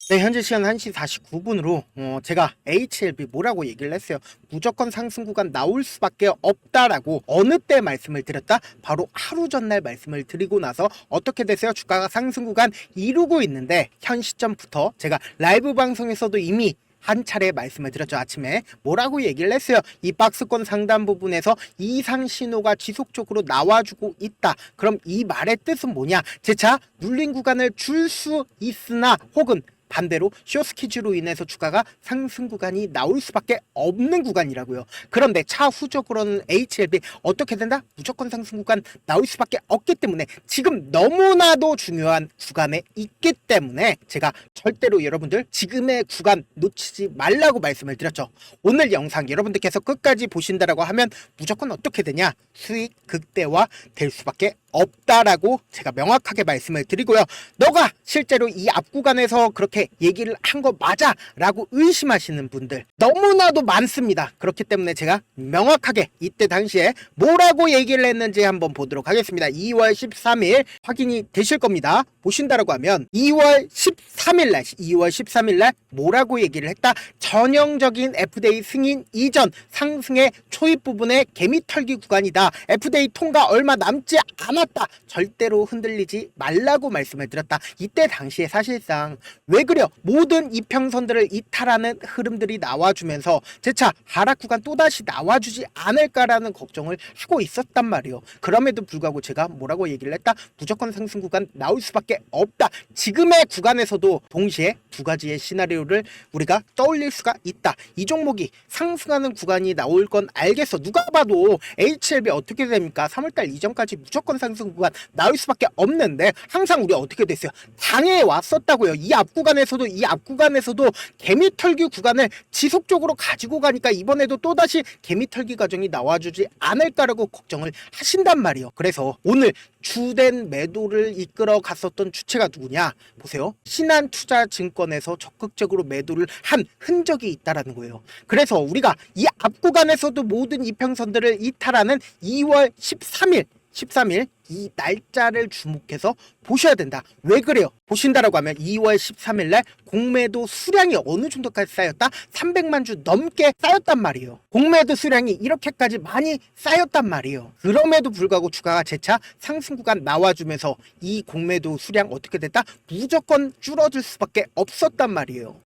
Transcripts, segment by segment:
네, 현재 시간 1시 49분으로 제가 HLB 뭐라고 얘기를 했어요. 무조건 상승 구간 나올 수밖에 없다라고 어느 때 말씀을 드렸다? 바로 하루 전날 말씀을 드리고 나서 어떻게 됐어요? 주가가 상승 구간 이루고 있는데 현 시점부터 제가 라이브 방송에서도 이미 한 차례 말씀을 드렸죠. 아침에 뭐라고 얘기를 했어요. 이 박스권 상단 부분에서 이상 신호가 지속적으로 나와주고 있다. 그럼 이 말의 뜻은 뭐냐? 재차 눌린 구간을 줄 수 있으나 혹은 반대로 숏스퀴즈로 인해서 주가가 상승 구간이 나올 수밖에 없는 구간이라고요. 그런데 차후적으로는 HLB 어떻게 된다? 무조건 상승 구간 나올 수밖에 없기 때문에 지금 너무나도 중요한 구간에 있기 때문에 제가 절대로 여러분들 지금의 구간 놓치지 말라고 말씀을 드렸죠. 오늘 영상 여러분들께서 끝까지 보신다라고 하면 무조건 어떻게 되냐? 수익 극대화 될 수밖에 없다라고 제가 명확하게 말씀을 드리고요. 너가 실제로 이 앞 구간에서 그렇게 얘기를 한 거 맞아 라고 의심하시는 분들 너무나도 많습니다. 그렇기 때문에 제가 명확하게 이때 당시에 뭐라고 얘기를 했는지 한번 보도록 하겠습니다. 2월 13일 확인이 되실 겁니다. 보신다라고 하면 2월 13일 날 뭐라고 얘기를 했다? 전형적인 FDA 승인 이전 상승의 초입 부분의 개미털기 구간이다. FDA 통과 얼마 남지 않았다. 절대로 흔들리지 말라고 말씀을 드렸다. 이때 당시에 사실상 왜 그려? 모든 이평선들을 이탈하는 흐름들이 나와주면서 재차 하락 구간 또다시 나와주지 않을까라는 걱정을 하고 있었단 말이에요. 그럼에도 불구하고 제가 뭐라고 얘기를 했다? 무조건 상승 구간 나올 수밖에 없다. 지금의 구간에서도 동시에 두 가지의 시나리오를 우리가 떠올릴 수가 있다. 이 종목이 상승하는 구간이 나올 건 알겠어. 누가 봐도 HLB 어떻게 됩니까? 3월달 이전까지 무조건 상승 구간 나올 수밖에 없는데 항상 우리 어떻게 됐어요? 당해 왔었다고요. 이 앞 구간에서도 개미털기 구간을 지속적으로 가지고 가니까 이번에도 또다시 개미털기 과정이 나와주지 않을까라고 걱정을 하신단 말이에요. 그래서 오늘 주된 매도를 이끌어 갔었던 주체가 누구냐? 보세요. 신한투자증권에서 적극적으로 매도를 한 흔적이 있다라는 거예요. 그래서 우리가 이 앞 구간에서도 모든 이평선들을 이탈하는 2월 13일 이 날짜를 주목해서 보셔야 된다. 왜 그래요? 보신다라고 하면 2월 13일 날 공매도 수량이 어느 정도까지 쌓였다? 300만 주 넘게 쌓였단 말이에요. 공매도 수량이 이렇게까지 많이 쌓였단 말이에요. 그럼에도 불구하고 주가가 재차 상승 구간 나와주면서 이 공매도 수량 어떻게 됐다? 무조건 줄어들 수밖에 없었단 말이에요.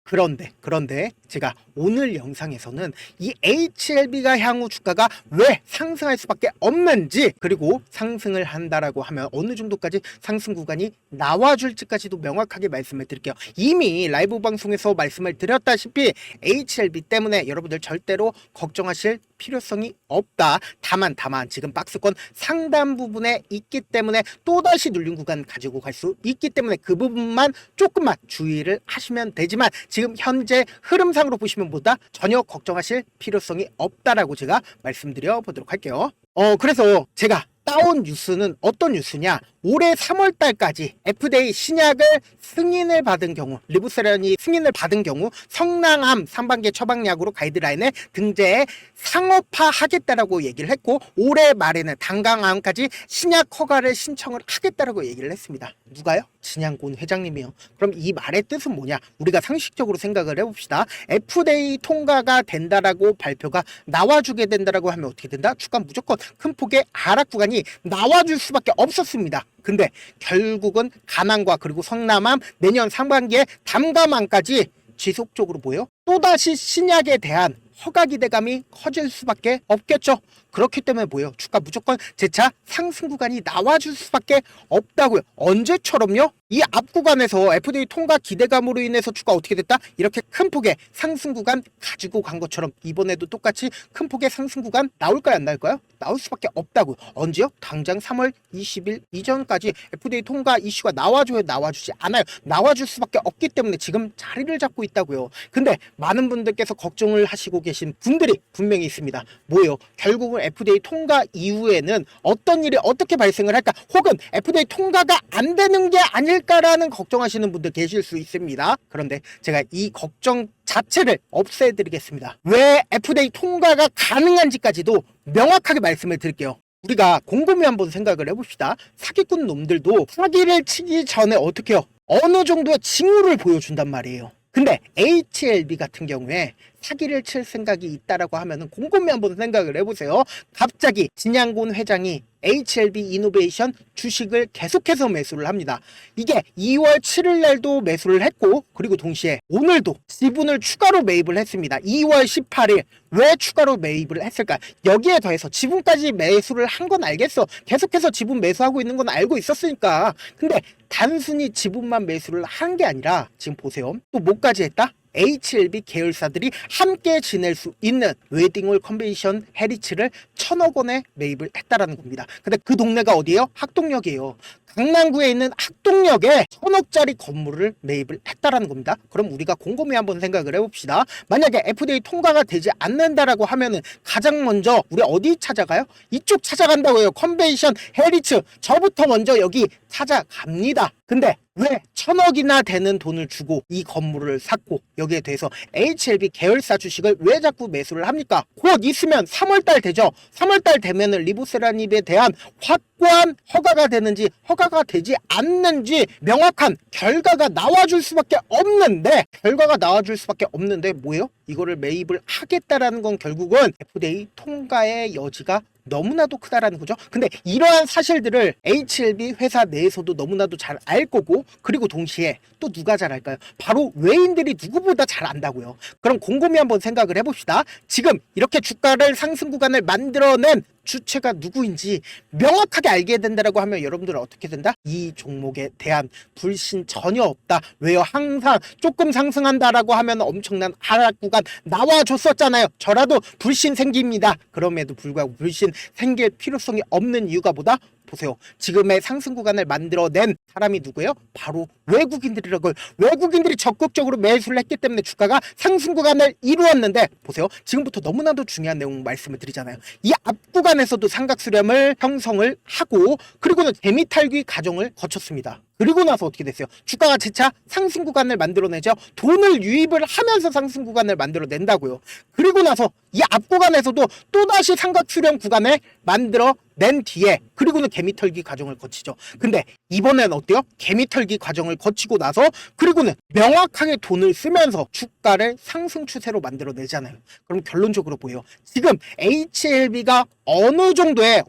그런데 제가 오늘 영상에서는 이 HLB가 향후 주가가 왜 상승할 수밖에 없는지, 그리고 상승을 한다라고 하면 어느 정도까지 상승 구간이 나와줄지까지도 명확하게 말씀을 드릴게요. 이미 라이브 방송에서 말씀을 드렸다시피 HLB 때문에 여러분들 절대로 걱정하실 필요성이 없다. 다만 지금 박스권 상단 부분에 있기 때문에 또다시 눌린 구간 가지고 갈 수 있기 때문에 그 부분만 조금만 주의를 하시면 되지만 지금 현재 흐름상으로 보시면 보다 전혀 걱정하실 필요성이 없다라고 제가 말씀드려 보도록 할게요. 그래서 제가 따온 뉴스는 어떤 뉴스냐? 올해 3월 달까지 FDA 신약을 승인을 받은 경우, 리부세련이 승인을 받은 경우 성낭암 상반기 처방약으로 가이드라인에 등재해 상업화하겠다라고 얘기를 했고, 올해 말에는 당강암까지 신약 허가를 신청을 하겠다라고 얘기를 했습니다. 누가요? 진양곤 회장님이요. 그럼 이 말의 뜻은 뭐냐? 우리가 상식적으로 생각을 해봅시다. FDA 통과가 된다라고 발표가 나와주게 된다라고 하면 어떻게 된다? 주가 무조건 큰 폭의 하락 구간이 나와줄 수밖에 없었습니다. 근데 결국은 가망과 그리고 성남암, 내년 상반기에 담감암까지 지속적으로 보여 또다시 신약에 대한 허가 기대감이 커질 수밖에 없겠죠. 그렇기 때문에 뭐예요? 주가 무조건 재차 상승 구간이 나와줄 수밖에 없다고요. 언제처럼요? 이 앞 구간에서 FDA 통과 기대감으로 인해서 주가 어떻게 됐다? 이렇게 큰 폭의 상승 구간 가지고 간 것처럼 이번에도 똑같이 큰 폭의 상승 구간 나올까요? 안 나올까요? 나올 수밖에 없다고요. 언제요? 당장 3월 20일 이전까지 FDA 통과 이슈가 나와줘요? 나와주지 않아요? 나와줄 수밖에 없기 때문에 지금 자리를 잡고 있다고요. 근데 많은 분들께서 걱정을 하시고 계신 분들이 분명히 있습니다. 뭐예요? 결국은 FDA 통과 이후에는 어떤 일이 어떻게 발생을 할까? 혹은 FDA 통과가 안 되는 게 아닐까라는 걱정하시는 분들 계실 수 있습니다. 그런데 제가 이 걱정 자체를 없애드리겠습니다. 왜 FDA 통과가 가능한지까지도 명확하게 말씀을 드릴게요. 우리가 곰곰이 한번 생각을 해봅시다. 사기꾼 놈들도 사기를 치기 전에 어떻게 해요? 어느 정도의 징후를 보여준단 말이에요. 근데 HLB 같은 경우에 사기를 칠 생각이 있다라고 하면은 곰곰이 한번 생각을 해보세요. 갑자기 진양곤 회장이 HLB 이노베이션 주식을 계속해서 매수를 합니다. 이게 2월 7일 날도 매수를 했고, 그리고 동시에 오늘도 지분을 추가로 매입을 했습니다. 2월 18일 왜 추가로 매입을 했을까? 여기에 더해서 지분까지 매수를 한 건 알겠어. 계속해서 지분 매수하고 있는 건 알고 있었으니까. 근데 단순히 지분만 매수를 한 게 아니라 지금 보세요. 또 뭐까지 했다? HLB 계열사들이 함께 지낼 수 있는 웨딩홀 컨벤션 헤리츠를 1,000억 원에 매입을 했다라는 겁니다. 근데 그 동네가 어디예요? 학동역이에요. 강남구에 있는 학동역에 1,000억짜리 건물을 매입을 했다라는 겁니다. 그럼 우리가 곰곰이 한번 생각을 해봅시다. 만약에 FDA 통과가 되지 않는다라고 하면은 가장 먼저 우리 어디 찾아가요? 이쪽 찾아간다고요. 컨벤션 헤리츠. 저부터 먼저 여기 찾아갑니다. 근데 왜 1,000억이나 되는 돈을 주고 이 건물을 샀고, 여기에 대해서 HLB 계열사 주식을 왜 자꾸 매수를 합니까? 곧 있으면 3월달 되죠. 3월달 되면은 리보세라닙에 대한 확고한 허가가 되는지 허가가 되지 않는지 명확한 결과가 나와줄 수밖에 없는데, 결과가 나와줄 수밖에 없는데 뭐예요? 이거를 매입을 하겠다라는 건 결국은 FDA 통과의 여지가 너무나도 크다라는 거죠. 근데 이러한 사실들을 HLB 회사 내에서도 너무나도 잘 알 거고, 그리고 동시에 또 누가 잘 알까요? 바로 외인들이 누구보다 잘 안다고요. 그럼 곰곰이 한번 생각을 해봅시다. 지금 이렇게 주가를 상승 구간을 만들어낸 주체가 누구인지 명확하게 알게 된다라고 하면 여러분들은 어떻게 된다? 이 종목에 대한 불신 전혀 없다. 왜요? 항상 조금 상승한다라고 하면 엄청난 하락 구간 나와줬었잖아요. 저라도 불신 생깁니다. 그럼에도 불구하고 불신 생길 필요성이 없는 이유가 뭐다? 보세요. 지금의 상승 구간을 만들어낸 사람이 누구예요? 바로 외국인들이라고요. 외국인들이 적극적으로 매수를 했기 때문에 주가가 상승 구간을 이루었는데, 보세요. 지금부터 너무나도 중요한 내용 말씀을 드리잖아요. 이 앞 구간에서도 삼각수렴을 형성을 하고, 그리고는 재미탈귀 과정을 거쳤습니다. 그리고 나서 어떻게 됐어요? 주가가 재차 상승 구간을 만들어내죠. 돈을 유입을 하면서 상승 구간을 만들어낸다고요. 그리고 나서 이 앞 구간에서도 또다시 삼각수렴 구간을 만들어낸 뒤에, 그리고는 개미털기 과정을 거치죠. 근데 이번엔 어때요? 개미털기 과정을 거치고 나서 그리고는 명확하게 돈을 쓰면서 주가를 상승 추세로 만들어내잖아요. 그럼 결론적으로 보여요. 지금 HLB가 어느 정도의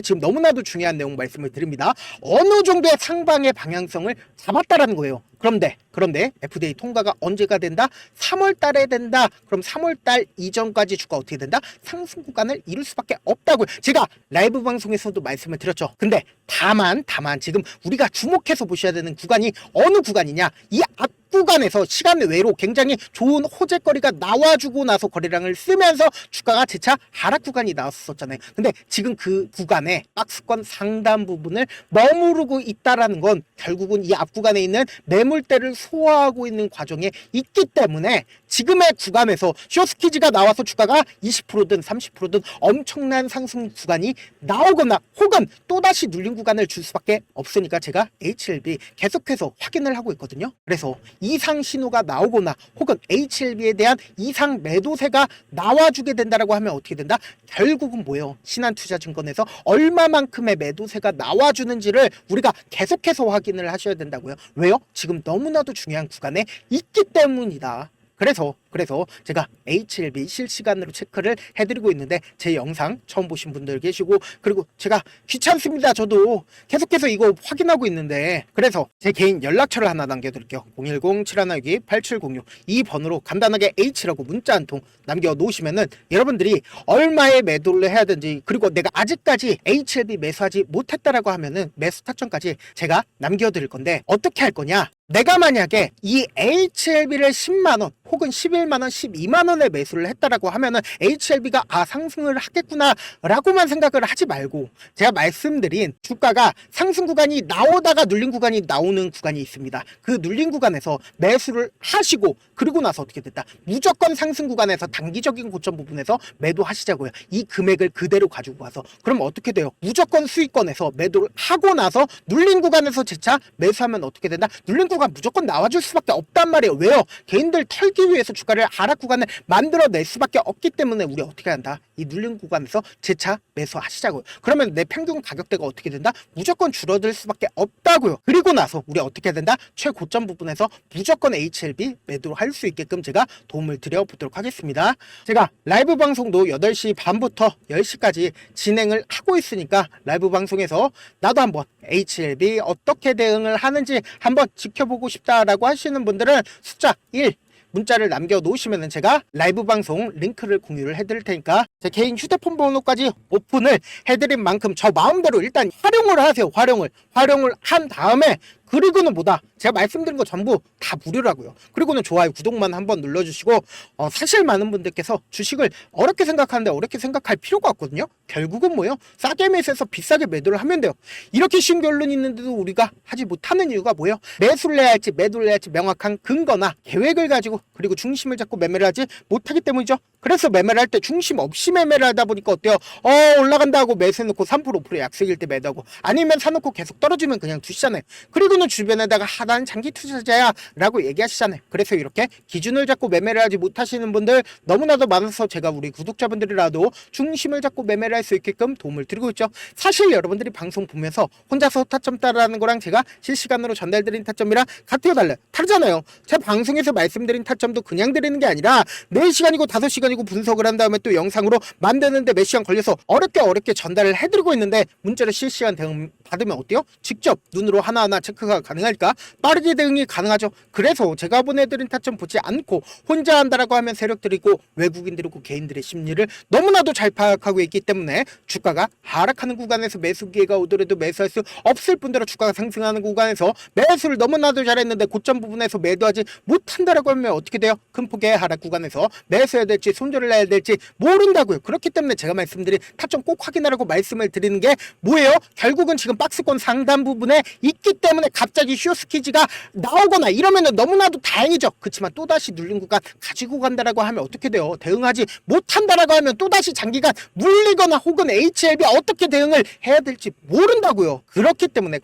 지금 너무나도 중요한 내용 말씀을 드립니다. 어느 정도의 상방의 방향성을 잡았다라는 거예요. 그런데 FDA 통과가 언제가 된다? 3월 달에 된다. 그럼 3월 달 이전까지 주가 어떻게 된다? 상승 구간을 이룰 수밖에 없다고요. 제가 라이브 방송에서도 말씀을 드렸죠. 근데 다만 지금 우리가 주목해서 보셔야 되는 구간이 어느 구간이냐? 이 앞 구간에서 시간 외로 굉장히 좋은 호재거리가 나와주고 나서 거래량을 쓰면서 주가가 재차 하락 구간이 나왔었잖아요. 근데 지금 그 구간에 박스권 상단 부분을 머무르고 있다라는 건 결국은 이 앞 구간에 있는 매물대를 소화하고 있는 과정에 있기 때문에 지금의 구간에서 쇼스키즈가 나와서 주가가 20%든 30%든 엄청난 상승 구간이 나오거나 혹은 또다시 눌린 구간을 줄 수밖에 없으니까 제가 HLB 계속해서 확인을 하고 있거든요. 그래서 이상 신호가 나오거나 혹은 HLB에 대한 이상 매도세가 나와주게 된다라고 하면 어떻게 된다? 결국은 뭐예요? 신한투자증권에서 얼마만큼의 매도세가 나와주는지를 우리가 계속해서 확인을 하셔야 된다고요. 왜요? 지금 너무나도 중요한 구간에 있기 때문이다. 그래서 제가 HLB 실시간으로 체크를 해드리고 있는데, 제 영상 처음 보신 분들 계시고, 그리고 제가 귀찮습니다. 저도 계속해서 이거 확인하고 있는데, 그래서 제 개인 연락처를 하나 남겨드릴게요. 010-7162-8706 이 번호로 간단하게 H라고 문자 한 통 남겨놓으시면은 여러분들이 얼마에 매도를 해야 되는지, 그리고 내가 아직까지 HLB 매수하지 못했다라고 하면은 매수 타점까지 제가 남겨드릴 건데, 어떻게 할 거냐? 내가 만약에 이 HLB를 10만원 혹은 11만원, 12만원에 매수를 했다라고 하면은 HLB가 상승을 하겠구나 라고만 생각을 하지 말고, 제가 말씀드린 주가가 상승 구간이 나오다가 눌린 구간이 나오는 구간이 있습니다. 그 눌린 구간에서 매수를 하시고, 그리고 나서 어떻게 됐다? 무조건 상승 구간에서 단기적인 고점 부분에서 매도하시자고요. 이 금액을 그대로 가지고 와서. 그럼 어떻게 돼요? 무조건 수익권에서 매도를 하고 나서 눌린 구간에서 재차 매수하면 어떻게 된다? 눌린 구간 매수가 무조건 나와줄 수밖에 없단 말이에요. 왜요? 개인들 털기 위해서 주가를 하락 구간을 만들어낼 수밖에 없기 때문에 우리 어떻게 한다? 이 눌린 구간에서 재차 매수하시자고요. 그러면 내 평균 가격대가 어떻게 된다? 무조건 줄어들 수밖에 없다고요. 그리고 나서 우리 어떻게 해야 된다? 최고점 부분에서 무조건 HLB 매도를 할 수 있게끔 제가 도움을 드려보도록 하겠습니다. 제가 라이브 방송도 8시 반부터 10시까지 진행을 하고 있으니까 라이브 방송에서 나도 한번 HLB 어떻게 대응을 하는지 한번 지켜보고 싶다라고 하시는 분들은 숫자 1 문자를 남겨놓으시면 제가 라이브 방송 링크를 공유를 해드릴 테니까 제 개인 휴대폰 번호까지 오픈을 해드린 만큼 저 마음대로 일단 활용을 하세요. 활용을 한 다음에 그리고는 뭐다? 제가 말씀드린 거 전부 다 무료라고요. 그리고는 좋아요, 구독만 한번 눌러주시고 사실 많은 분들께서 주식을 어렵게 생각하는데 어렵게 생각할 필요가 없거든요. 결국은 뭐예요? 싸게 매수해서 비싸게 매도를 하면 돼요. 이렇게 쉬운 결론이 있는데도 우리가 하지 못하는 이유가 뭐예요? 매수를 해야 할지 매도를 해야 할지 명확한 근거나 계획을 가지고 그리고 중심을 잡고 매매를 하지 못하기 때문이죠. 그래서 매매를 할 때 중심 없이 매매를 하다 보니까 어때요? 올라간다 하고 매수해놓고 3% 5% 약세일 때 매도하고 아니면 사놓고 계속 떨어지면 그냥 두시잖아요. 그리고는 주변에다가 난 장기 투자자야 라고 얘기하시잖아요. 그래서 이렇게 기준을 잡고 매매를 하지 못하시는 분들 너무나도 많아서 제가 우리 구독자분들이라도 중심을 잡고 매매를 할 수 있게끔 도움을 드리고 있죠. 사실 여러분들이 방송 보면서 혼자서 타점 따라하는 거랑 제가 실시간으로 전달드린 타점이랑 같아요, 달라요? 다르잖아요. 제 방송에서 말씀드린 타점도 그냥 드리는 게 아니라 4시간이고 5시간이고 분석을 한 다음에 또 영상으로 만드는데 몇 시간 걸려서 어렵게 전달을 해드리고 있는데 문자로 실시간 대응 받으면 어때요? 직접 눈으로 하나하나 체크가 가능하니까 빠르게 대응이 가능하죠. 그래서 제가 보내드린 타점 보지 않고 혼자 한다라고 하면 세력들이고 외국인들이고 개인들의 심리를 너무나도 잘 파악하고 있기 때문에 주가가 하락하는 구간에서 매수 기회가 오더라도 매수할 수 없을 뿐더러 주가가 상승하는 구간에서 매수를 너무나도 잘했는데 고점 부분에서 매도하지 못한다라고 하면 어떻게 돼요? 큰 폭의 하락 구간에서 매수해야 될지 손절을 해야 될지 모른다고요. 그렇기 때문에 제가 말씀드린 타점 꼭 확인하라고 말씀을 드리는 게 뭐예요? 결국은 지금 박스권 상단 부분에 있기 때문에 갑자기 쇼스키즈가 나오거나 이러면은 너무나도 다행이죠. 그렇지만 또다시 눌린 구간 가지고 간다라고 하면 어떻게 돼요? 대응하지 못한다라고 하면 또다시 장기간 물리거나 혹은 HLB 어떻게 대응을 해야 될지 모른다고요. 그렇기 때문에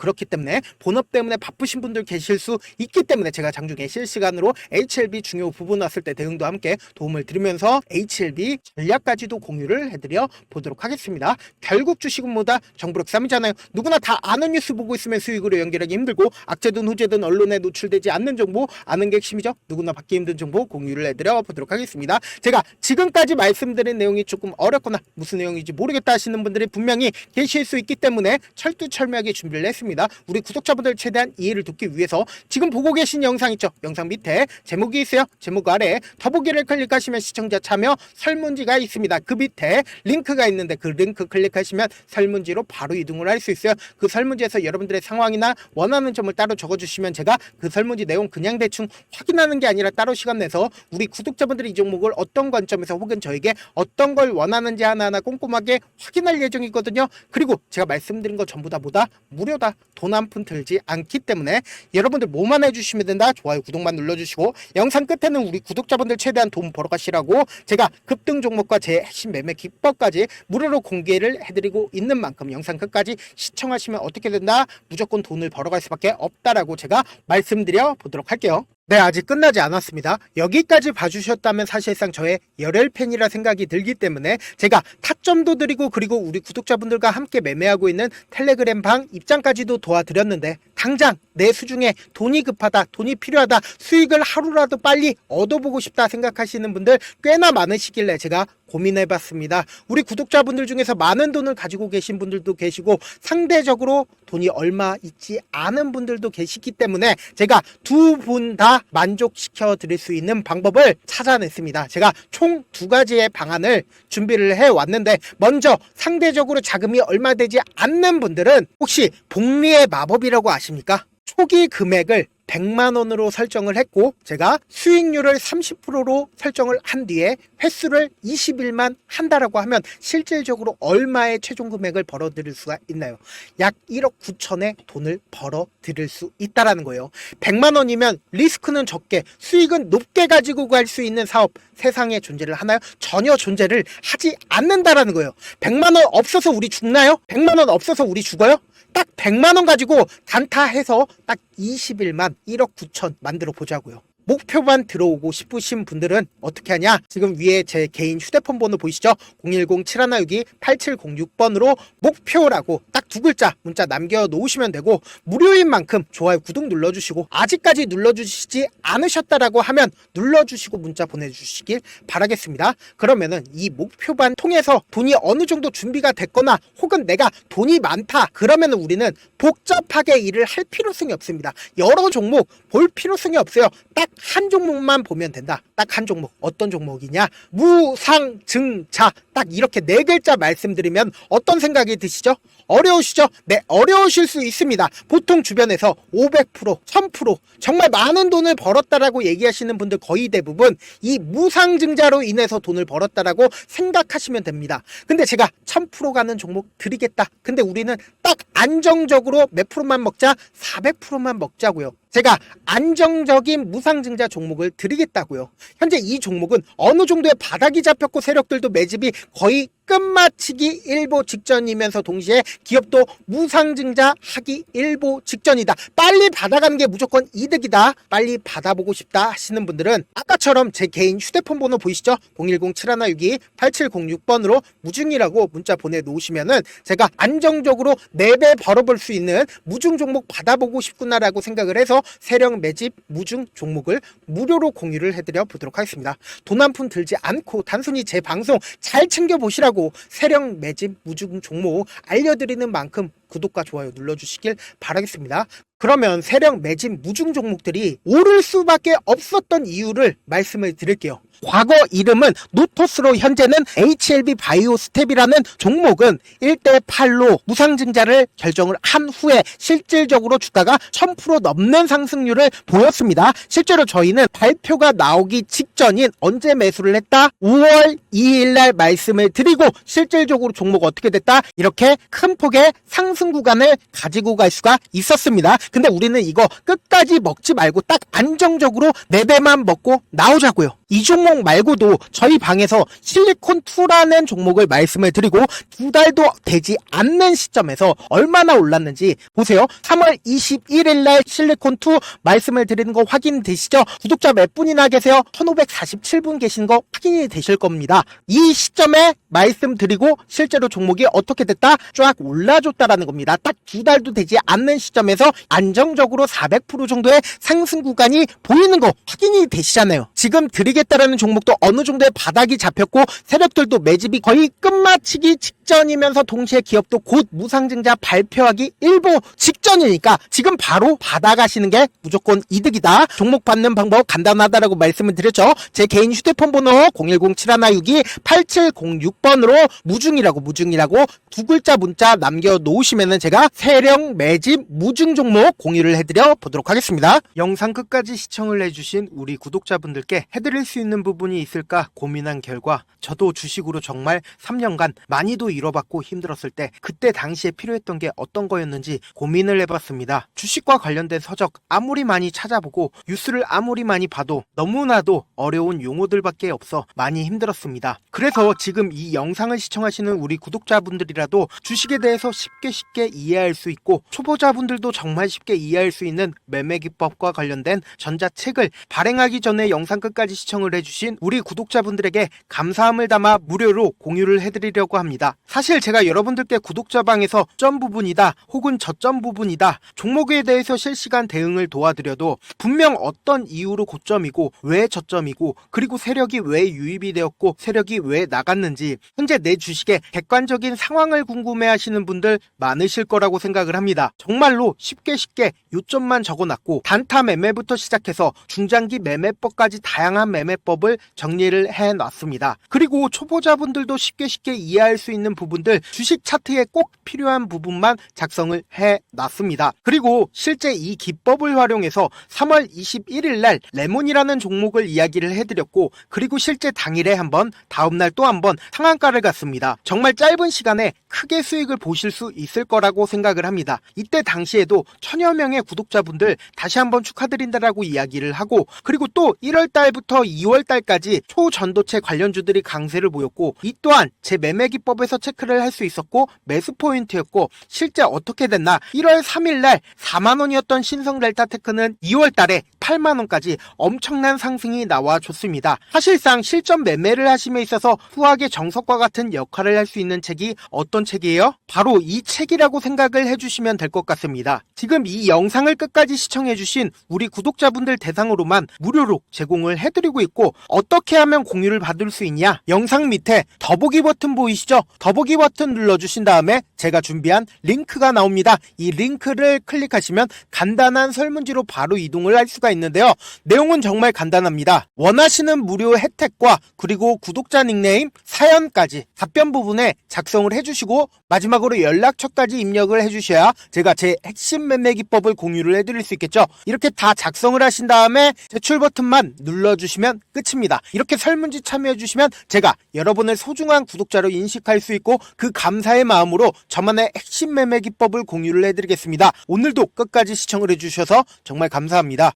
본업 때문에 바쁘신 분들 계실 수 있기 때문에 제가 장중에 실시간으로 HLB 중요 부분 왔을 때 대응도 함께 도움을 드리면서 HLB 전략까지도 공유를 해드려 보도록 하겠습니다. 결국 주식은 뭐다? 정부력 싸움이잖아요. 누구나 다 아는 뉴스 보고 있으면 수익으로 연결하기 힘들고 악재든 후재든 언론에 노출되지 않는 정보 아는 게 핵심이죠. 누구나 받기 힘든 정보 공유를 해드려 보도록 하겠습니다. 제가 지금까지 말씀드린 내용이 조금 어렵거나 무슨 내용인지 모르겠다 하시는 분들이 분명히 계실 수 있기 때문에 철두철미하게 준비를 했습니다. 우리 구독자분들 최대한 이해를 돕기 위해서 지금 보고 계신 영상 있죠? 영상 밑에 제목이 있어요. 제목 아래 더보기를 클릭하시면 시청자 참여 설문지가 있습니다. 그 밑에 링크가 있는데 그 링크 클릭하시면 설문지로 바로 이동을 할 수 있어요. 그 설문지에서 여러분들의 상황이나 원하는 점을 따로 적어주시면 제가 그 설문지 내용 그냥 대충 확인하는 게 아니라 따로 시간 내서 우리 구독자분들이 이 종목을 어떤 관점에서 혹은 저에게 어떤 걸 원하는지 하나하나 꼼꼼하게 확인할 예정이거든요. 그리고 제가 말씀드린 거 전부 다 뭐다? 무료다. 돈 한 푼 들지 않기 때문에 여러분들 뭐만 해주시면 된다. 좋아요, 구독만 눌러주시고 영상 끝에는 우리 구독자분들 최대한 돈 벌어가시라고 제가 급등 종목과 제 핵심 매매 기법까지 무료로 공개를 해드리고 있는 만큼 영상 끝까지 시청하시면 어떻게 된다? 무조건 돈을 벌어갈 수밖에 없다라고 제가 말씀드려 보도록 할게요. 네, 아직 끝나지 않았습니다. 여기까지 봐주셨다면 사실상 저의 열혈 팬이라 생각이 들기 때문에 제가 타점도 드리고 그리고 우리 구독자분들과 함께 매매하고 있는 텔레그램 방 입장까지도 도와드렸는데 당장 내 수중에 돈이 급하다, 돈이 필요하다, 수익을 하루라도 빨리 얻어보고 싶다 생각하시는 분들 꽤나 많으시길래 제가 고민해봤습니다. 우리 구독자분들 중에서 많은 돈을 가지고 계신 분들도 계시고 상대적으로 돈이 얼마 있지 않은 분들도 계시기 때문에 제가 두 분 다 만족시켜 드릴 수 있는 방법을 찾아냈습니다. 제가 총 2가지의 방안을 준비를 해왔는데 먼저 상대적으로 자금이 얼마 되지 않는 분들은 혹시 복리의 마법이라고 아십니까? 초기 금액을 100만원으로 설정을 했고 제가 수익률을 30%로 설정을 한 뒤에 횟수를 20일만 한다라고 하면 실질적으로 얼마의 최종 금액을 벌어들일 수가 있나요? 약 1억 9천의 돈을 벌어들일 수 있다라는 거예요. 100만원이면 리스크는 적게 수익은 높게 가지고 갈 수 있는 사업 세상에 존재를 하나요? 전혀 존재를 하지 않는다라는 거예요. 100만원 없어서 우리 죽나요? 100만원 없어서 우리 죽어요? 딱 100만원 가지고 단타해서 딱 20일만 1억 9천 만들어 보자고요. 목표만 들어오고 싶으신 분들은 어떻게 하냐? 지금 위에 제 개인 휴대폰 번호 보이시죠? 010-7162-8706번으로 목표라고 딱 두 글자 문자 남겨놓으시면 되고, 무료인 만큼 좋아요, 구독 눌러주시고, 아직까지 눌러주시지 않으셨다라고 하면 눌러주시고 문자 보내주시길 바라겠습니다. 그러면은 이 목표반 통해서 돈이 어느 정도 준비가 됐거나 혹은 내가 돈이 많다 그러면은 우리는 복잡하게 일을 할 필요성이 없습니다. 여러 종목 볼 필요성이 없어요. 딱 한 종목만 보면 된다. 딱 한 종목. 어떤 종목이냐? 무상증자. 딱 이렇게 네 글자 말씀드리면 어떤 생각이 드시죠? 어려우시죠? 네, 어려우실 수 있습니다. 보통 주변에서 500%, 1000% 정말 많은 돈을 벌었다라고 얘기하시는 분들 거의 대부분 이 무상증자로 인해서 돈을 벌었다라고 생각하시면 됩니다. 근데 제가 1000% 가는 종목 드리겠다. 근데 우리는 딱 안정적으로 몇 프로만 먹자? 400%만 먹자고요. 제가 안정적인 무상증자 종목을 드리겠다고요. 현재 이 종목은 어느 정도의 바닥이 잡혔고 세력들도 매집이 거의 끝마치기 일보 직전이면서 동시에 기업도 무상증자 하기 일보 직전이다. 빨리 받아가는 게 무조건 이득이다. 빨리 받아보고 싶다 하시는 분들은 아까처럼 제 개인 휴대폰 번호 보이시죠? 010-7162-8706번으로 무중이라고 문자 보내놓으시면은 제가 안정적으로 4배 벌어볼 수 있는 무중 종목 받아보고 싶구나라고 생각을 해서 세력 매집 무중 종목을 무료로 공유를 해드려 보도록 하겠습니다. 돈 한 푼 들지 않고 단순히 제 방송 잘 챙겨보시라고 세력 매집 무중 종목 알려드리는 만큼 구독과 좋아요 눌러주시길 바라겠습니다. 그러면 세력 매집 무중 종목들이 오를 수밖에 없었던 이유를 말씀을 드릴게요. 과거 이름은 노토스로 현재는 HLB 바이오 스텝이라는 종목은 1대8로 무상증자를 결정을 한 후에 실질적으로 주가가 1000% 넘는 상승률을 보였습니다. 실제로 저희는 발표가 나오기 직전인 언제 매수를 했다? 5월 2일날 말씀을 드리고 실질적으로 종목 어떻게 됐다? 이렇게 큰 폭의 상승 구간을 가지고 갈 수가 있었습니다. 근데 우리는 이거 끝까지 먹지 말고 딱 안정적으로 4배만 먹고 나오자고요. 이 종목 말고도 저희 방에서 실리콘2라는 종목을 말씀을 드리고 2달도 되지 않는 시점에서 얼마나 올랐는지 보세요. 3월 21일 날 실리콘2 말씀을 드리는 거 확인되시죠? 구독자 몇 분이나 계세요? 1547분 계신 거 확인이 되실 겁니다. 이 시점에 말씀드리고 실제로 종목이 어떻게 됐다? 쫙 올라줬다라는 겁니다. 딱 2달도 되지 않는 시점에서 안정적으로 400% 정도의 상승 구간이 보이는 거 확인이 되시잖아요. 지금 드리겠다라는 종목도 어느 정도의 바닥이 잡혔고 세력들도 매집이 거의 끝마치기 직전이면서 동시에 기업도 곧 무상증자 발표하기 일보 직전이니까 지금 바로 받아가시는 게 무조건 이득이다. 종목 받는 방법 간단하다라고 말씀을 드렸죠. 제 개인 휴대폰 번호 010-7162-8706번으로 무중이라고 두 글자 문자 남겨놓으시면은 제가 세력 매집 무중 종목 공유를 해드려 보도록 하겠습니다. 영상 끝까지 시청을 해주신 우리 구독자분들께 해드릴 수 있는 부분이 있을까 고민한 결과 저도 주식으로 정말 3년간 많이도 잃어봤고 힘들었을 때 그때 당시에 필요했던 게 어떤 거였는지 고민을 해봤습니다. 주식과 관련된 서적 아무리 많이 찾아보고 뉴스를 아무리 많이 봐도 너무나도 어려운 용어들밖에 없어 많이 힘들었습니다. 그래서 지금 이 영상을 시청하시는 우리 구독자분들이라도 주식에 대해서 쉽게 이해할 수 있고 초보자분들도 정말 쉽게 이해할 수 있는 매매 기법과 관련된 전자책을 발행하기 전에 영상 끝까지 시청을 해주신 우리 구독자분들에게 감사함을 담아 무료로 공유를 해드리려고 합니다. 사실 제가 여러분들께 구독자방에서 점 부분이다 혹은 저점 부분이다 종목에 대해서 실시간 대응을 도와드려도 분명 어떤 이유로 고점이고 왜 저점이고 그리고 세력이 왜 유입이 되었고 세력이 왜 나갔는지 현재 내 주식의 객관적인 상황을 궁금해하시는 분들 많으실 거라고 생각을 합니다. 정말로 쉽게 요점만 적어놨고 단타 매매부터 시작해서 중장기 매매법까지 다양한 매매법을 정리를 해놨습니다. 그리고 초보자분들도 쉽게 이해할 수 있는 부분들 주식 차트에 꼭 필요한 부분만 작성을 해놨습니다. 그리고 실제 이 기법을 활용해서 3월 21일 날 레몬이라는 종목을 이야기를 해드렸고 그리고 실제 당일에 한번 다음날 또 한번 상한가를 갔습니다. 정말 짧은 시간에 크게 수익을 보실 수 있을 거라고 생각을 합니다. 이때 당시에도 1000여 명의 구독자분들 다시 한번 축하드린다라고 이야기를 하고 그리고 또 1월 달부터 2월 달까지 초전도체 관련주들이 강세를 보였고, 이 또한 제 매매 기법에서 체크를 할 수 있었고 매수 포인트였고, 실제 어떻게 됐나, 1월 3일날 4만원이었던 신성 델타테크는 2월달에 8만원까지 엄청난 상승이 나와줬습니다. 사실상 실전 매매를 하심에 있어서 후하게 정석과 같은 역할을 할 수 있는 책이 어떤 책이에요? 바로 이 책이라고 생각을 해주시면 될 것 같습니다. 지금 이 영상을 끝까지 시청해주신 우리 구독자분들 대상으로만 무료로 제공을 해드리고 있고, 어떻게 하면 공유를 받을 수 있냐, 영상 밑에 더보기 버튼 보이시죠? 더보기 버튼 눌러주신 다음에 제가 준비한 링크가 나옵니다. 이 링크를 클릭하시면 간단한 설문지로 바로 이동을 할 수가 있는데요. 내용은 정말 간단합니다. 원하시는 무료 혜택과 그리고 구독자 닉네임, 사연까지 답변 부분에 작성을 해주시고 마지막으로 연락처까지 입력을 해주셔야 제가 제 핵심 매매 기법을 공유를 해드릴 수 있겠죠. 이렇게 다 작성을 하신 다음에 제출 버튼만 눌러주시면 끝입니다. 이렇게 설문지 참여해주시면 제가 여러분을 소중한 구독자로 인식할 수 있고, 그 감사의 마음으로 저만의 핵심 매매 기법을 공유를 해드리겠습니다. 오늘도 끝까지 시청을 해주셔서 정말 감사합니다.